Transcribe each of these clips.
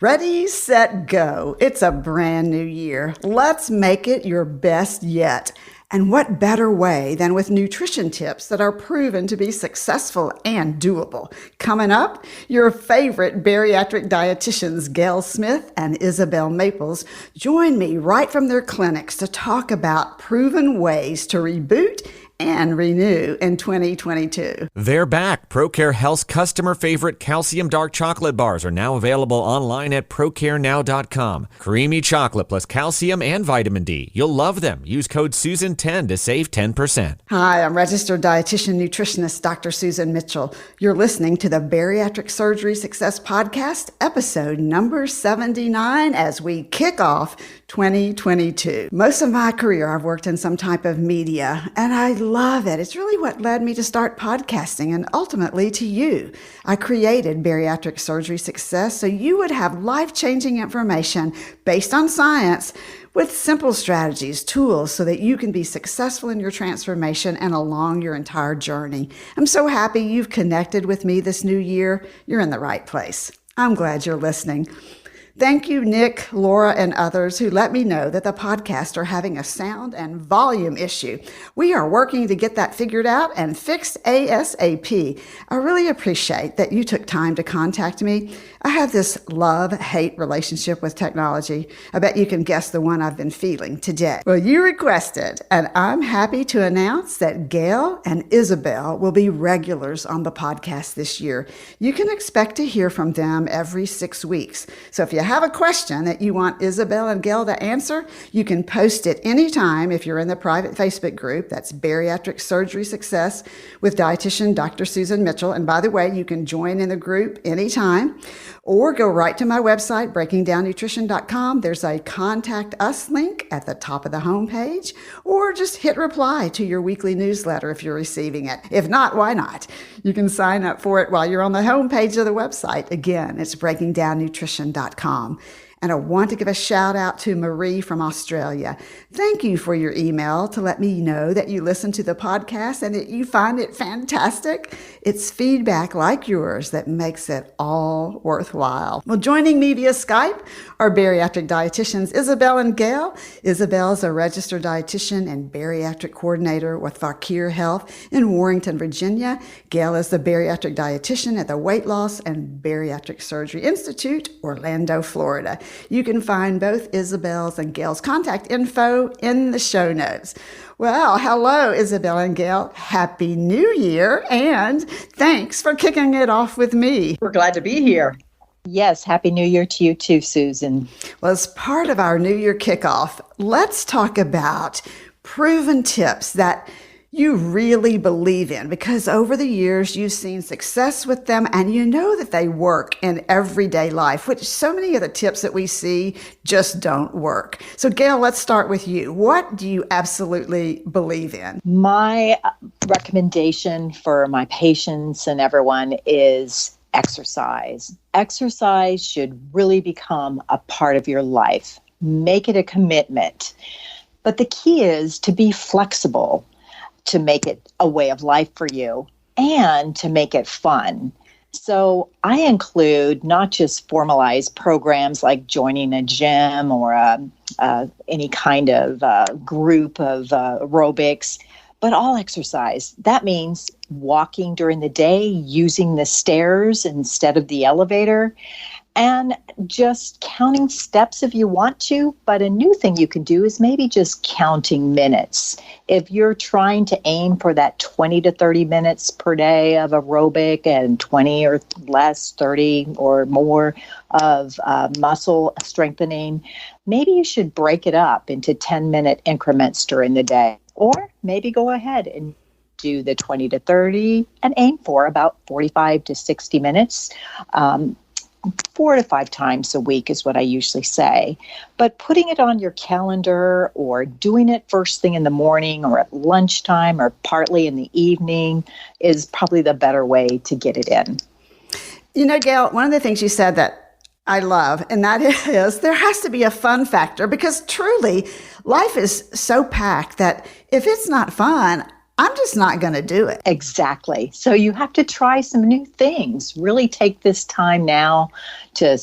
Ready, set, go. It's a brand new year. Let's make it your best yet. And what better way than with nutrition tips that are proven to be successful and doable? Coming up, your favorite bariatric dietitians, Gail Smith and Isabel Maples, join me right from their clinics to talk about proven ways to reboot and renew in 2022. They're back. ProCare Health's customer favorite calcium dark chocolate bars are now available online at procarenow.com. Creamy chocolate plus calcium and vitamin D. You'll love them. Use code Susan10 to save 10%. Hi, I'm registered dietitian nutritionist Dr. Susan Mitchell. You're listening to the Bariatric Surgery Success podcast, episode number 79, as we kick off 2022. Most of my career, I've worked in some type of media, and I love it. It's really what led me to start podcasting and ultimately to you. I created Bariatric Surgery Success so you would have life-changing information based on science with simple strategies, tools, so that you can be successful in your transformation and along your entire journey. I'm so happy you've connected with me this new year. You're in the right place. I'm glad you're listening. Thank you, Nick, Laura, and others who let me know that the podcasts are having a sound and volume issue. We are working to get that figured out and fixed ASAP. I really appreciate that you took time to contact me. I have this love-hate relationship with technology. I bet you can guess the one I've been feeling today. Well, you requested, and I'm happy to announce that Gail and Isabel will be regulars on the podcast this year. You can expect to hear from them every 6 weeks. So if you have a question that you want Isabel and Gail to answer, you can post it anytime if you're in the private Facebook group. That's Bariatric Surgery Success with dietitian Dr. Susan Mitchell. And by the way, you can join in the group anytime or go right to my website, breakingdownnutrition.com. There's a contact us link at the top of the homepage, or just hit reply to your weekly newsletter if you're receiving it. If not, why not? You can sign up for it while you're on the homepage of the website. Again, it's breakingdownnutrition.com. And I want to give a shout out to Marie from Australia. Thank you for your email to let me know that you listen to the podcast and that you find it fantastic. It's feedback like yours that makes it all worthwhile. Well, joining me via Skype are bariatric dietitians Isabel and Gail. Isabel is a registered dietitian and bariatric coordinator with Fakir Health in Warrington, Virginia. Gail is the bariatric dietitian at the Weight Loss and Bariatric Surgery Institute, Orlando, Florida. You can find both Isabel's and Gail's contact info in the show notes. Well, hello, Isabel and Gail. Happy New Year, and thanks for kicking it off with me. We're glad to be here. Yes, Happy New Year to you too, Susan. Well, as part of our New Year kickoff, let's talk about proven tips that you really believe in, because over the years you've seen success with them and you know that they work in everyday life, which so many of the tips that we see just don't work. So Gail, let's start with you. What do you absolutely believe in? My recommendation for my patients and everyone is exercise. Exercise should really become a part of your life. Make it a commitment. But the key is to be flexible, to make it a way of life for you and to make it fun. So I include not just formalized programs like joining a gym or any kind of group of aerobics, but all exercise. That means walking during the day, using the stairs instead of the elevator, and just counting steps if you want to. But a new thing you can do is maybe just counting minutes. If you're trying to aim for that 20 to 30 minutes per day of aerobic and 20 or less, 30 or more of muscle strengthening, maybe you should break it up into 10-minute increments during the day. Or maybe go ahead and do the 20 to 30 and aim for about 45 to 60 minutes. 4 to 5 times a week is what I usually say. But putting it on your calendar or doing it first thing in the morning or at lunchtime or partly in the evening is probably the better way to get it in. You know, Gail, one of the things you said that I love, and that is there has to be a fun factor, because truly life is so packed that if it's not fun, I'm just not going to do it. Exactly. So you have to try some new things. Really take this time now to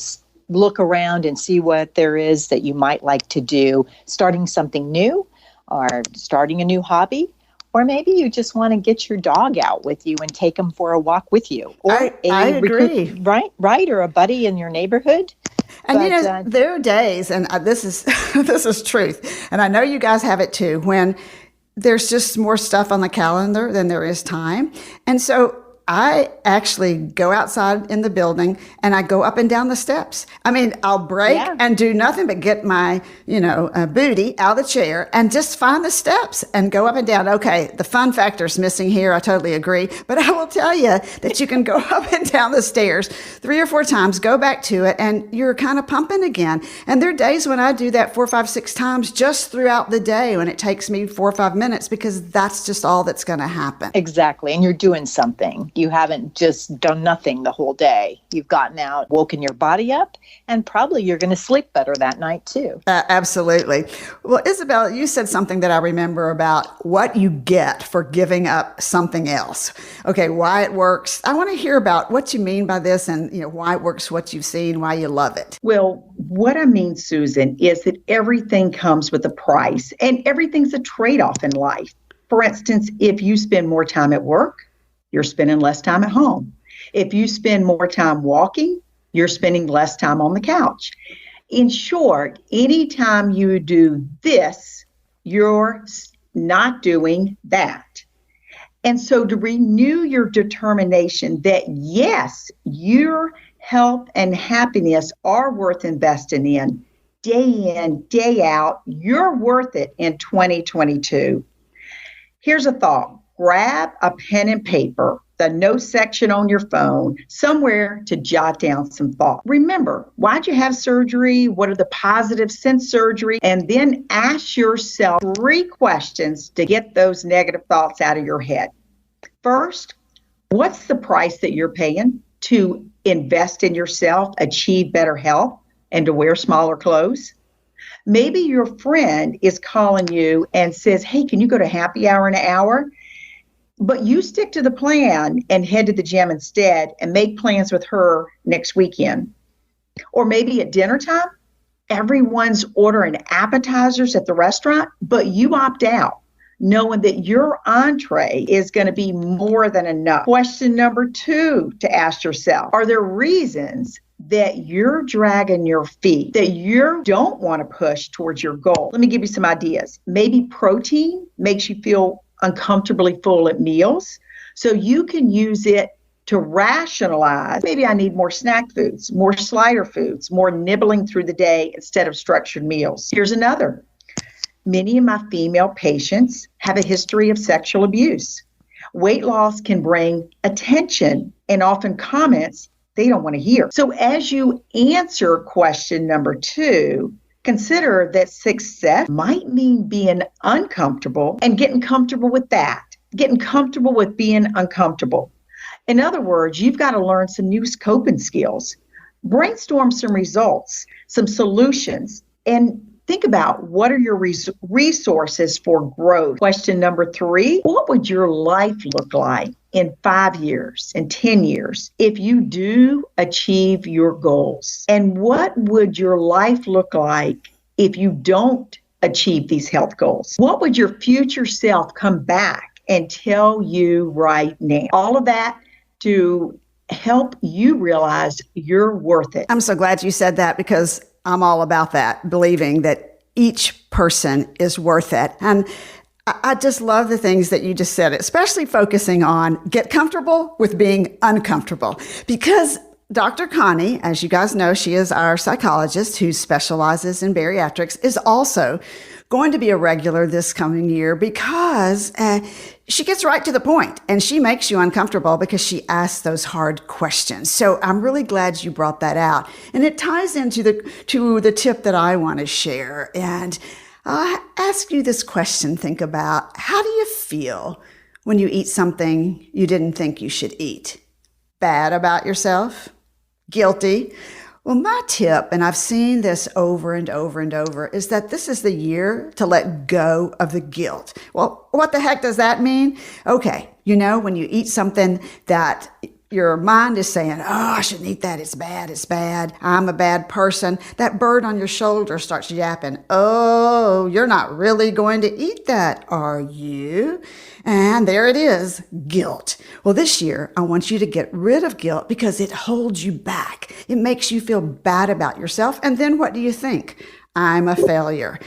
look around and see what there is that you might like to do, starting something new or starting a new hobby. Or maybe you just want to get your dog out with you and take him for a walk with you. Or I agree. Right, or a buddy in your neighborhood. And there are days, and this is this is truth, and I know you guys have it too, when there's just more stuff on the calendar than there is time. And so I actually go outside in the building and I go up and down the steps. I mean, I'll break and do nothing but get my, booty out of the chair and just find the steps and go up and down. Okay, the fun factor is missing here. I totally agree. But I will tell you that you can go up and down the stairs 3 or 4 times, go back to it, and you're kind of pumping again. And there are days when I do that 4, 5, 6 times just throughout the day when it takes me 4 or 5 minutes, because that's just all that's going to happen. Exactly. And you're doing something. You haven't just done nothing the whole day. You've gotten out, woken your body up, and probably you're going to sleep better that night too. Absolutely. Well, Isabel, you said something that I remember about what you get for giving up something else. Okay, why it works. I want to hear about what you mean by this and why it works, what you've seen, why you love it. Well, what I mean, Susan, is that everything comes with a price and everything's a trade-off in life. For instance, if you spend more time at work, you're spending less time at home. If you spend more time walking, you're spending less time on the couch. In short, anytime you do this, you're not doing that. And so to renew your determination that yes, your health and happiness are worth investing in, day out, you're worth it in 2022. Here's a thought. Grab a pen and paper, the notes section on your phone, somewhere to jot down some thoughts. Remember, why'd you have surgery? What are the positives since surgery? And then ask yourself 3 questions to get those negative thoughts out of your head. First, what's the price that you're paying to invest in yourself, achieve better health, and to wear smaller clothes? Maybe your friend is calling you and says, hey, can you go to happy hour in an hour? But you stick to the plan and head to the gym instead and make plans with her next weekend. Or maybe at dinner time, everyone's ordering appetizers at the restaurant, but you opt out, knowing that your entree is going to be more than enough. Question number 2 to ask yourself, are there reasons that you're dragging your feet, that you don't want to push towards your goal? Let me give you some ideas. Maybe protein makes you feel uncomfortably full at meals, so you can use it to rationalize, maybe I need more snack foods, more slider foods, more nibbling through the day instead of structured meals. Here's another. Many of my female patients have a history of sexual abuse. Weight loss can bring attention and often comments they don't want to hear. So as you answer question number 2, consider that success might mean being uncomfortable and getting comfortable with that, getting comfortable with being uncomfortable. In other words, you've got to learn some new coping skills, brainstorm some results, some solutions, and think about what are your resources for growth. Question number 3, what would your life look like in 5 years, in 10 years, if you do achieve your goals? And what would your life look like if you don't achieve these health goals? What would your future self come back and tell you right now? All of that to help you realize you're worth it. I'm so glad you said that, because I'm all about that, believing that each person is worth it. And I just love the things that you just said, especially focusing on get comfortable with being uncomfortable. Because Dr. Connie, as you guys know, she is our psychologist who specializes in bariatrics, is also going to be a regular this coming year, because she gets right to the point and she makes you uncomfortable because she asks those hard questions. So I'm really glad you brought that out. And it ties into the tip that I want to share. And I'll ask you this question. Think about, how do you feel when you eat something you didn't think you should eat? Bad about yourself? Guilty? Well, my tip, and I've seen this over and over and over, is that this is the year to let go of the guilt. Well, what the heck does that mean? Okay, when you eat something that your mind is saying, oh, I shouldn't eat that. It's bad. I'm a bad person. That bird on your shoulder starts yapping. Oh, you're not really going to eat that, are you? And there it is, guilt. Well, this year, I want you to get rid of guilt because it holds you back. It makes you feel bad about yourself. And then what do you think? I'm a failure.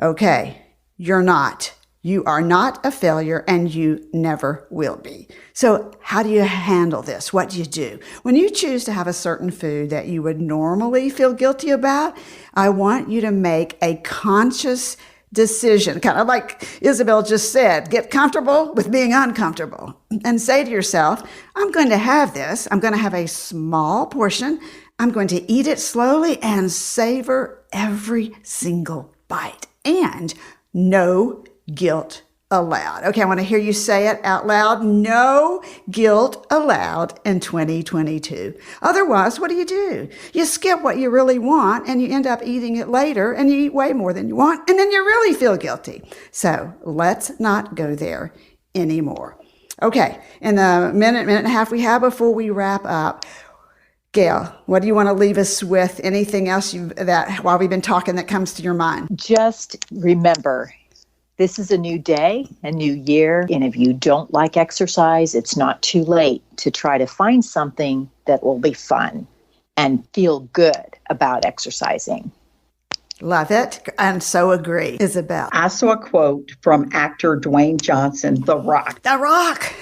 Okay, you're not. You are not a failure, and you never will be. So how do you handle this? What do you do? When you choose to have a certain food that you would normally feel guilty about, I want you to make a conscious decision, kind of like Isabel just said, get comfortable with being uncomfortable and say to yourself, I'm going to have this. I'm going to have a small portion. I'm going to eat it slowly and savor every single bite, and no guilt allowed. Okay, I want to hear you say it out loud. No guilt allowed in 2022. Otherwise, what do? You skip what you really want and you end up eating it later and you eat way more than you want and then you really feel guilty. So let's not go there anymore. Okay, in the minute and a half we have before we wrap up, Gail, what do you want to leave us with? Anything else that while we've been talking that comes to your mind? Just remember, this is a new day, a new year. And if you don't like exercise, it's not too late to try to find something that will be fun and feel good about exercising. Love it. And so agree. Isabel. I saw a quote from actor Dwayne Johnson, The Rock. The Rock.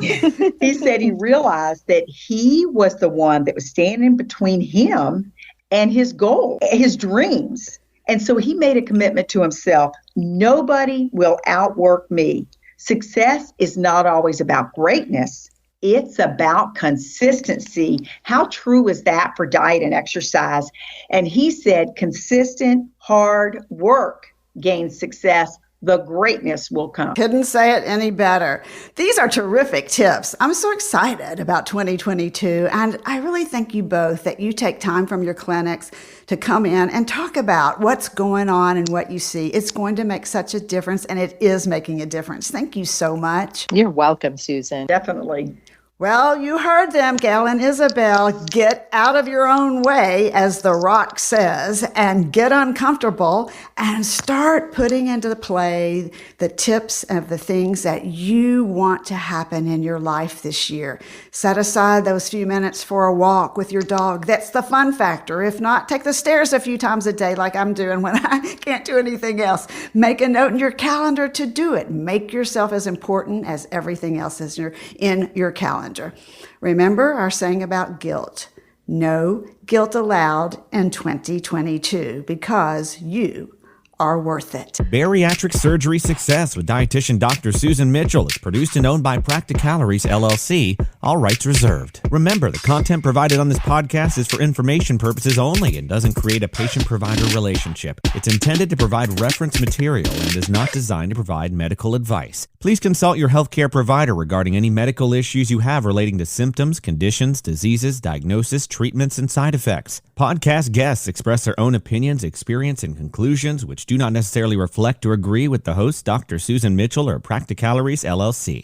He said he realized that he was the one that was standing between him and his goal, his dreams. And so he made a commitment to himself. Nobody will outwork me. Success is not always about greatness. It's about consistency. How true is that for diet and exercise? And he said, consistent, hard work gains success. The greatness will come. Couldn't say it any better. These are terrific tips. I'm so excited about 2022. And I really thank you both that you take time from your clinics to come in and talk about what's going on and what you see. It's going to make such a difference, and it is making a difference. Thank you so much. You're welcome, Susan. Definitely. Well, you heard them, Gail and Isabel. Get out of your own way, as The Rock says, and get uncomfortable and start putting into play the tips of the things that you want to happen in your life this year. Set aside those few minutes for a walk with your dog. That's the fun factor. If not, take the stairs a few times a day like I'm doing when I can't do anything else. Make a note in your calendar to do it. Make yourself as important as everything else is in your calendar. Remember our saying about guilt. No guilt allowed in 2022 because you are worth it. Bariatric Surgery Success with dietitian Dr. Susan Mitchell is produced and owned by Practicalories, LLC, all rights reserved. Remember, the content provided on this podcast is for information purposes only and doesn't create a patient-provider relationship. It's intended to provide reference material and is not designed to provide medical advice. Please consult your healthcare provider regarding any medical issues you have relating to symptoms, conditions, diseases, diagnosis, treatments, and side effects. Podcast guests express their own opinions, experience, and conclusions which do not necessarily reflect or agree with the host, Dr. Susan Mitchell or Practicalories, LLC.